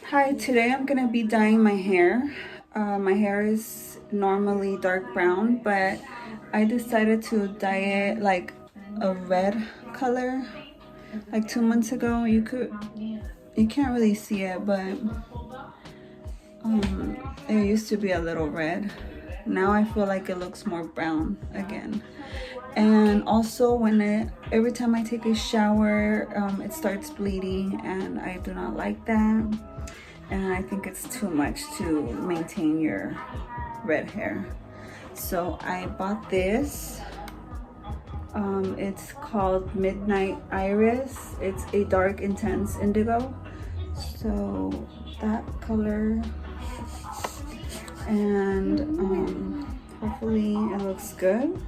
Hi, today I'm gonna be dyeing my hair. My hair is normally dark brown, but I decided to dye it like a red color like 2 months ago. You can't really see it, but it used to be a little red. Now I feel like it looks more brown again. And also every time I take a shower, it starts bleeding, and I do not like that. And I think it's too much to maintain your red hair. So I bought this. It's called midnightiris. It's a dark intense indigo. So that color, and hopefully it looks good.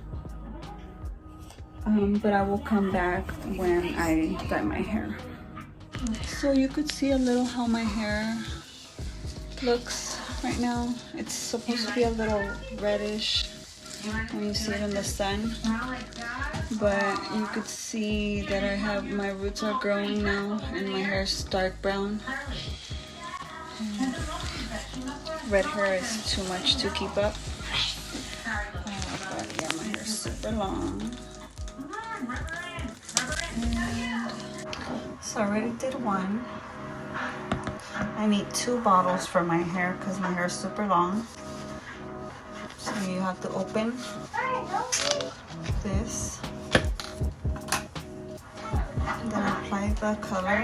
But I will come back when I dye my hair. So you could see a little how my hair looks right now. It's supposed to be a little reddish when you see it in the sun, but you could see that my roots are growing now and my hair is dark brown. And red hair is too much to keep up. But yeah, my hair is super long. So I already did one. I need 2 bottles for my hair because my hair is super long. So you have to open this. And then apply the color.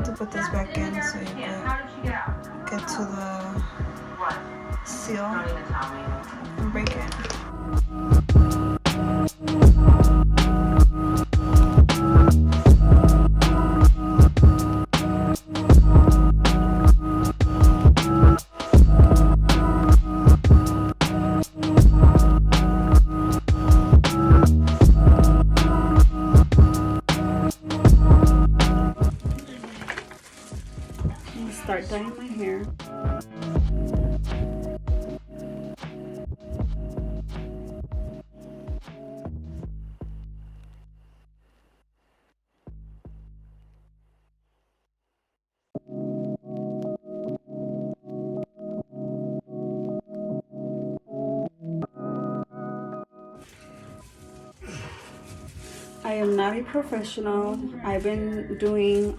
To put this back in so you can get to the seal and break it. Start dyeing my hair. I am not a professional. I've been doing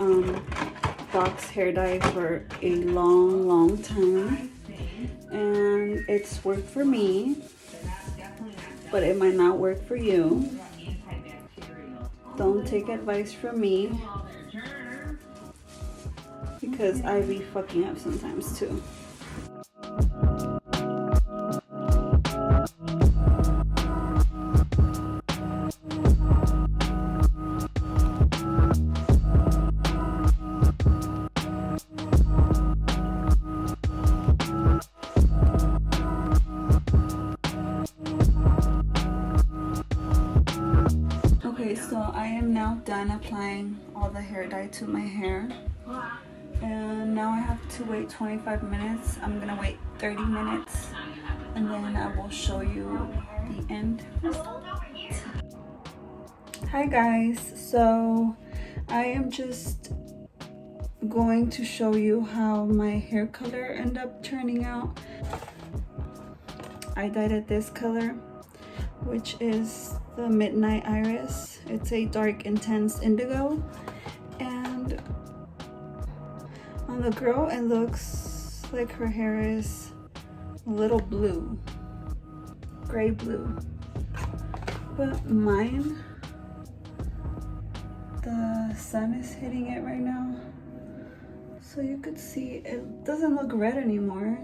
box hair dye for a long time, and it's worked for me, but it might not work for you. Don't take advice from me, because I be fucking up sometimes too. Okay, so I am now done applying all the hair dye to my hair, and now I have to wait 25 minutes. I'm gonna wait 30 minutes, and then I will show you the end result. Hi guys, so I am just going to show you how my hair color ended up turning out. I dyed it this color, which is the midnightiris. It's a dark intense indigo, and on the girl it looks like her hair is a little blue, gray blue, but mine, the sun is hitting it right now, so you could see it doesn't look red anymore.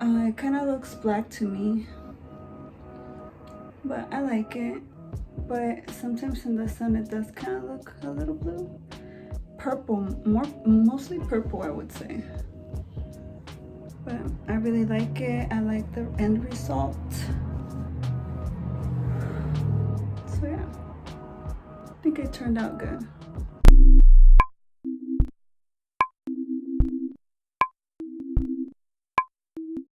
It kind of looks black to me, but I like it. But sometimes in the sun it does kind of look a little blue, purple, mostly purple I would say. But I really like it. I like the end result. So yeah, I think it turned out good.